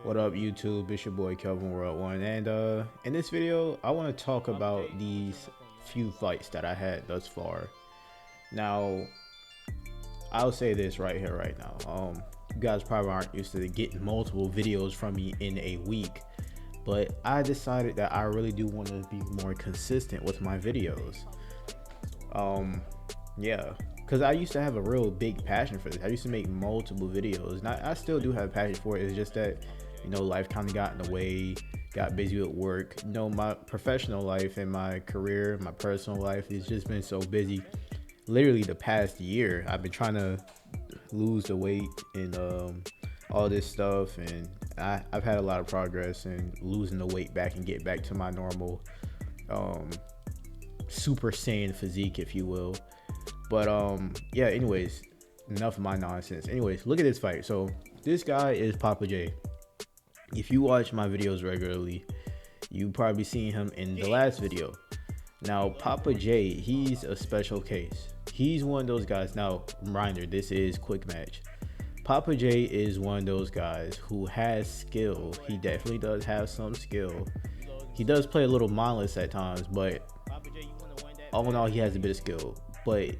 What up, YouTube? It's your boy Kelvin World One, and in this video, I want to talk about these few fights that I had thus far. Now, I'll say this right here, right now. You guys probably aren't used to getting multiple videos from me in a week, but I decided that I really do want to be more consistent with my videos. Yeah, because I used to have a real big passion for this. I used to make multiple videos, and I still do have a passion for it. It's just that, you know, life kind of got in the way, got busy with work. You know, my professional life and my career, my personal life has just been so busy. Literally the past year, I've been trying to lose the weight and all this stuff, and I've had a lot of progress in losing the weight back and get back to my normal Super Saiyan physique, if you will. But yeah, anyways, enough of my nonsense. Anyways, look at this fight. So this guy is Papa J. If you watch my videos regularly, you probably seen him in the last video. Now, Papa J, he's a special case. He's one of those guys. Now, reminder, this is quick match. Papa J is one of those guys who has skill. He definitely does have some skill. He does play a little mindless at times, but all in all, he has a bit of skill. But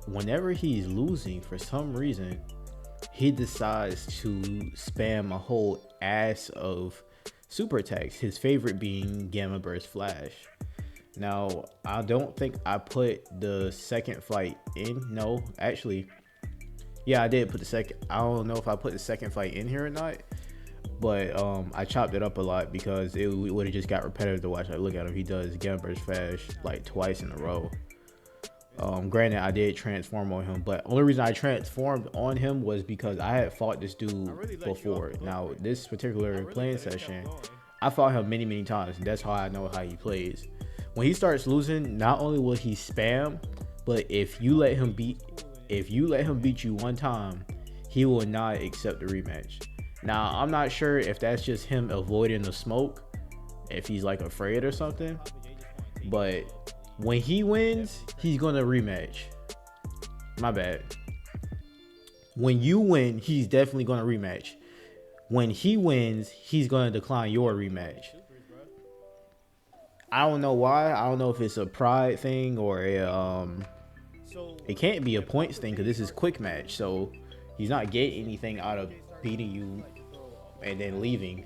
whenever he's losing, for some reason, he decides to spam a whole ass of super attacks, his favorite being Gamma Burst Flash. Now, I don't think I put the second fight in. No, actually, yeah, I did put the second. I don't know if I put the second fight in here or not, but I chopped it up a lot because it would have just got repetitive to watch. Like, look at him, he does Gamma Burst Flash like twice in a row. Granted, I did transform on him, but only reason I transformed on him was because I had fought this dude before. Now, this particular playing session, I fought him many times, and that's how I know how he plays. When he starts losing, not only will he spam, but if you let him beat you one time, he will not accept the rematch. Now, I'm not sure if that's just him avoiding the smoke, if he's like afraid or something, but when he wins, he's gonna rematch. My bad. When you win, he's definitely gonna rematch. When he wins, he's gonna decline your rematch. I don't know why. I don't know if it's a pride thing or it can't be a points thing because this is quick match. So he's not getting anything out of beating you and then leaving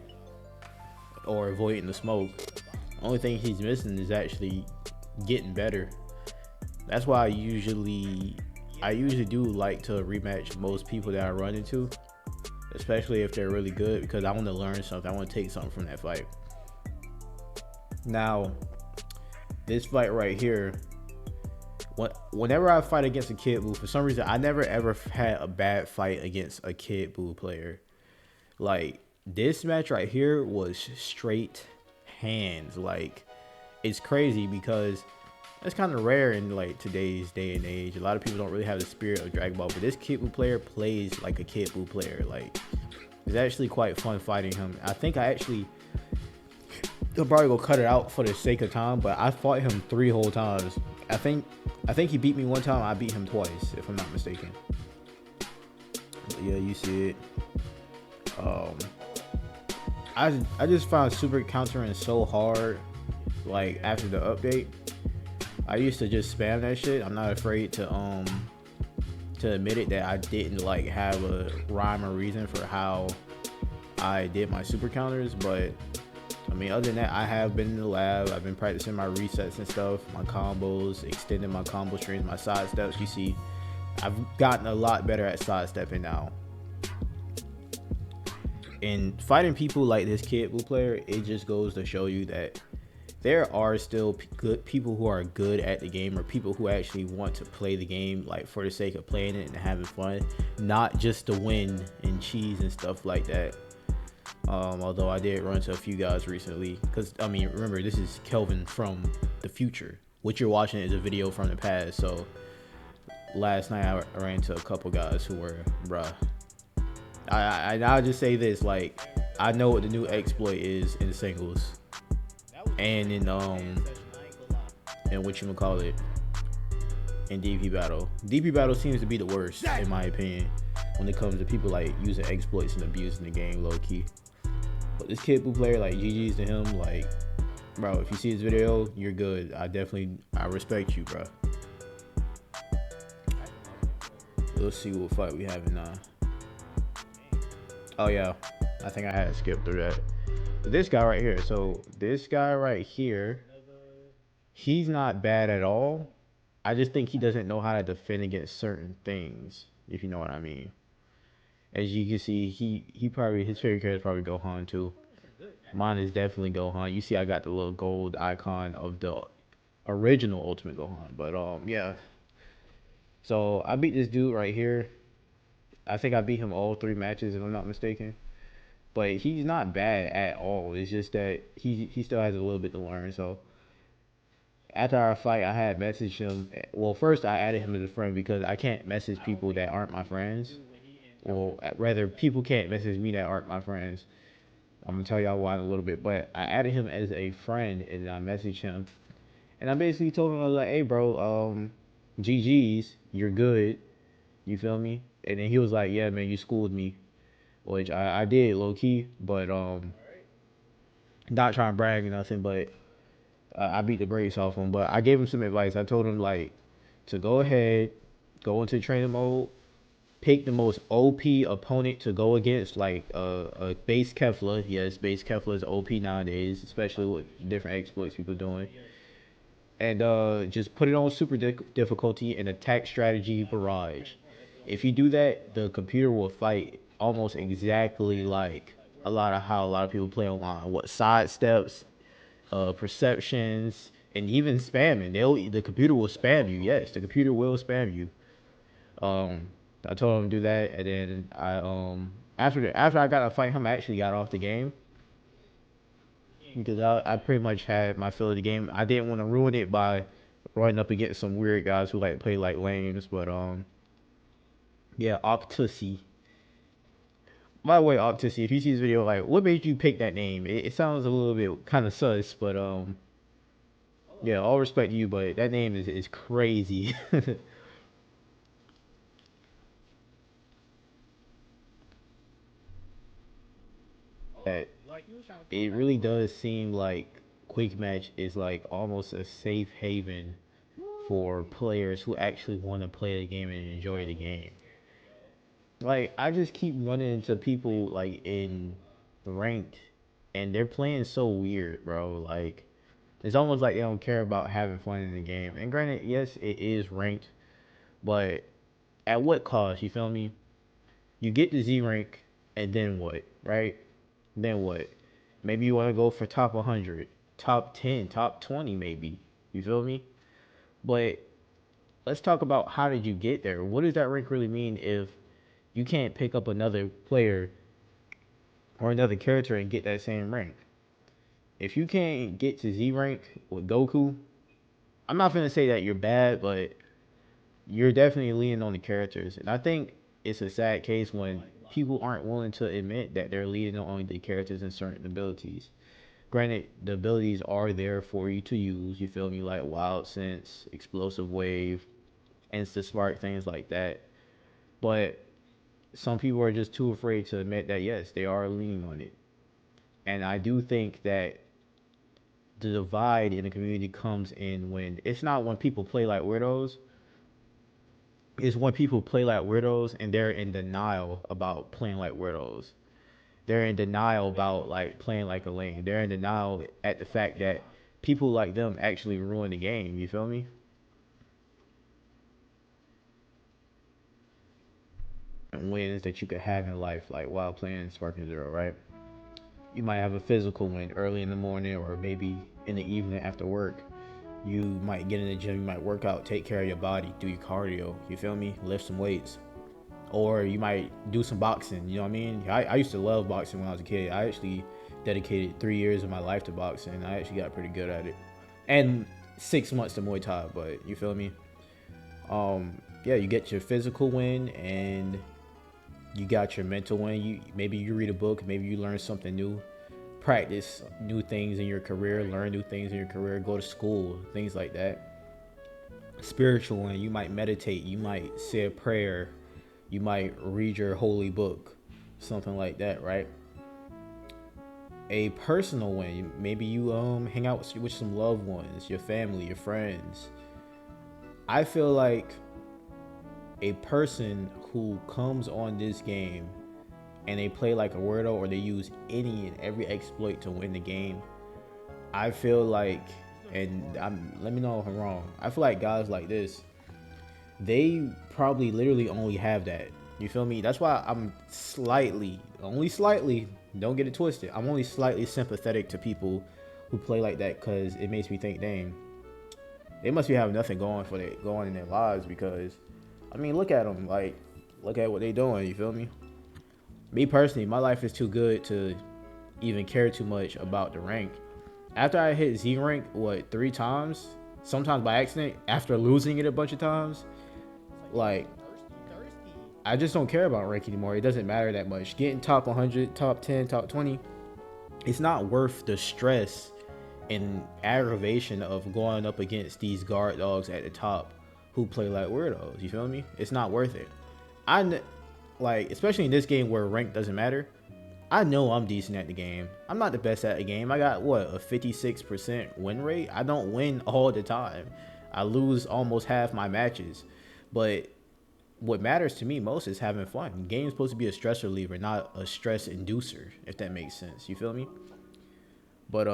or avoiding the smoke. Only thing he's missing is actually getting better. That's why I usually do like to rematch most people that I run into, especially if they're really good, because I want to learn something. I want to take something from that fight. Now, this fight right here, whenever I fight against a Kid Buu, for some reason I never ever had a bad fight against a Kid Buu player. Like, this match right here was straight hands. Like, it's crazy because it's kind of rare in like today's day and age. A lot of people don't really have the spirit of Dragon Ball, but this Kid Buu player plays like a Kid Buu player. Like, it's actually quite fun fighting him. I think he'll probably go cut it out for the sake of time, but I fought him 3 whole times. I think he beat me one time. I beat him twice, if I'm not mistaken. But yeah, you see it. I just found super countering so hard. Like, after the update, I used to just spam that shit. I'm not afraid to admit it that I didn't like have a rhyme or reason for how I did my super counters, but I mean, other than that, I have been in the lab. I've been practicing my resets and stuff, my combos, extending my combo strings, my side steps. You see, I've gotten a lot better at sidestepping now. And fighting people like this Kid Buu player, it just goes to show you that there are still good people who are good at the game, or people who actually want to play the game like for the sake of playing it and having fun, not just to win and cheese and stuff like that. Although I did run into a few guys recently, because I mean, remember, this is Kelvin from the future. What you're watching is a video from the past. So last night I ran into a couple guys who were, bruh. I'll just say this, like, I know what the new exploit is in singles and in whatchamacallit, in DP battle. DP battle seems to be the worst in my opinion when it comes to people like using exploits and abusing the game low key. This Kid Buu player, like GG's to him. Like, bro, if you see this video, you're good. I respect you, bro. Let's see what fight we have now. Oh yeah, I think I had to skip through that. But this guy right here. So this guy right here, he's not bad at all. I just think he doesn't know how to defend against certain things, if you know what I mean. As you can see, he probably, his favorite character is probably Gohan too. Mine is definitely Gohan. You see, I got the little gold icon of the original Ultimate Gohan. But yeah. So I beat this dude right here. I think I beat him all 3 matches, if I'm not mistaken. But he's not bad at all. It's just that he still has a little bit to learn. So after our fight, I had messaged him. Well, first I added him as a friend because I can't message people that aren't my friends. Well, rather, people can't message me that aren't my friends. I'm gonna tell y'all why in a little bit. But I added him as a friend and I messaged him. And I basically told him, I was like, hey bro, GG's, you're good. You feel me? And then he was like, yeah man, you schooled me. Which I did low key, but not trying to brag or nothing, but I beat the brakes off him. But I gave him some advice. I told him like to go ahead, go into training mode, pick the most OP opponent to go against, like a base Kefla. Yes, base Kefla is OP nowadays, especially with different exploits people doing. And just put it on super difficulty and attack strategy barrage. If you do that, the computer will fight almost exactly like how a lot of people play online. What side steps, perceptions, and even spamming. The computer will spam you. Yes, the computer will spam you. I told him to do that, and then after I got to fight him, I actually got off the game because I pretty much had my fill of the game. I didn't want to ruin it by running up against some weird guys who like play like lanes, but yeah, Optusy. By the way, Optusy, if you see this video, like, what made you pick that name? It sounds a little bit kind of sus, but yeah, all respect to you, but that name is crazy. That it really does seem like Quick Match is like almost a safe haven for players who actually want to play the game and enjoy the game. Like I just keep running into people like in ranked and they're playing so weird, bro. Like it's almost like they don't care about having fun in the game. And granted, yes, it is ranked, but at what cost? You feel me? You get the Z rank, and then what? Right? Then what? Maybe you want to go for top 100, top 10, top 20, maybe. You feel me? But let's talk about how did you get there? What does that rank really mean if you can't pick up another player or another character and get that same rank? If you can't get to Z rank with Goku, I'm not gonna say that you're bad, but you're definitely leaning on the characters. And I think it's a sad case when people aren't willing to admit that they're leaning on the characters and certain abilities. Granted, the abilities are there for you to use, you feel me, like Wild Sense, Explosive Wave, Insta Spark, things like that. But some people are just too afraid to admit that, yes, they are leaning on it. And I do think that the divide in the community comes in when it's not when people play like weirdos, it's when people play like weirdos and they're in denial about playing like weirdos. They're in denial about like playing like a lane. They're in denial at the fact that people like them actually ruin the game. You feel me? And wins that you could have in life, like while playing Sparking Zero, right? You might have a physical win early in the morning or maybe in the evening after work. You might get in the gym, you might work out, take care of your body, do your cardio. You feel me? Lift some weights. Or you might do some boxing. You know what I mean? I used to love boxing when I was a kid. I actually dedicated 3 years of my life to boxing. And I actually got pretty good at it. And 6 months to Muay Thai, but you feel me? Yeah, you get your physical win and you got your mental win. Maybe you read a book, maybe you learn something new, practice new things in your career, learn new things in your career, go to school, things like that. Spiritual win, you might meditate, you might say a prayer, you might read your holy book, something like that, right? a personal win. Maybe you hang out with some loved ones, your family, your friends. I feel like a person who comes on this game and they play like a weirdo, or they use any and every exploit to win the game, I feel like, and let me know if I'm wrong, I feel like guys like this, they probably literally only have that. You feel me? That's why I'm slightly, only slightly, don't get it twisted, I'm only slightly sympathetic to people who play like that, because it makes me think, dang, they must be having nothing going in their lives. Because I mean, look at them, like, look at what they doing. You feel me? Me personally, my life is too good to even care too much about the rank. After I hit Z rank, what, 3 times, sometimes by accident, after losing it a bunch of times, like, I just don't care about rank anymore. It doesn't matter that much. Getting top 100, top 10, top 20, it's not worth the stress and aggravation of going up against these guard dogs at the top who play like weirdos. You feel me? It's not worth it. Like, especially in this game where rank doesn't matter, I know I'm decent at the game. I'm not the best at the game. I got, what, a 56% win rate? I don't win all the time. I lose almost half my matches. But what matters to me most is having fun. Game's supposed to be a stress reliever, not a stress inducer, if that makes sense. You feel me? But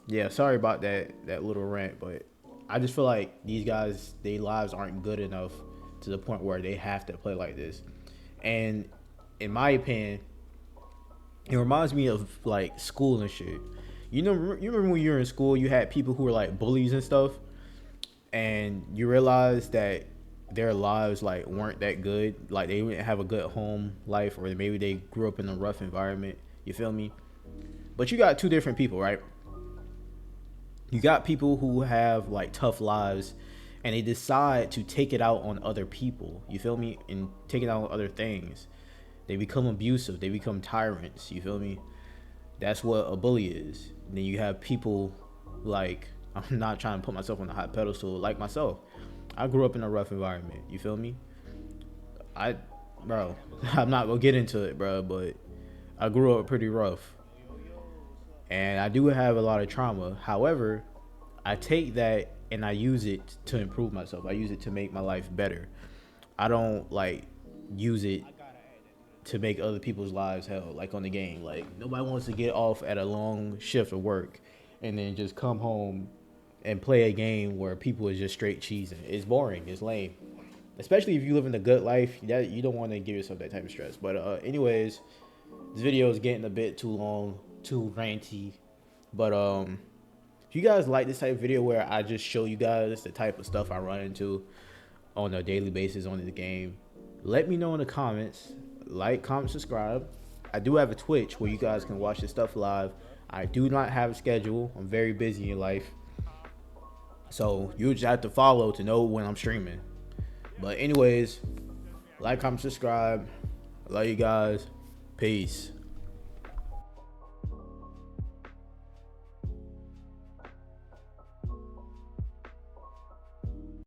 yeah, sorry about that little rant, but I just feel like these guys, their lives aren't good enough to the point where they have to play like this. And in my opinion, it reminds me of like school and shit. You remember when you were in school, you had people who were like bullies and stuff, and you realize that their lives like weren't that good. Like, they didn't have a good home life, or maybe they grew up in a rough environment. You feel me? But you got two different people, right? You got people who have like tough lives, and they decide to take it out on other people. You feel me? And take it out on other things. They become abusive. They become tyrants. You feel me? That's what a bully is. And then you have people like, I'm not trying to put myself on a high pedestal, like myself. I grew up in a rough environment. You feel me? Bro, I'm not gonna get into it, bro, but I grew up pretty rough. And I do have a lot of trauma. However, I take that and I use it to improve myself. I use it to make my life better. I don't like use it to make other people's lives hell, like on the game. Like, nobody wants to get off at a long shift of work and then just come home and play a game where people is just straight cheesing. It's boring. It's lame. Especially if you live in a good life, that you don't want to give yourself that type of stress. But anyways, this video is getting a bit too long, too ranty. But if you guys like this type of video where I just show you guys the type of stuff I run into on a daily basis on the game, let me know in the comments. Like, comment, subscribe. I do have a Twitch where you guys can watch this stuff live. I do not have a schedule. I'm very busy in life, so you just have to follow to know when I'm streaming. But anyways, like, comment, subscribe. Love you guys. Peace.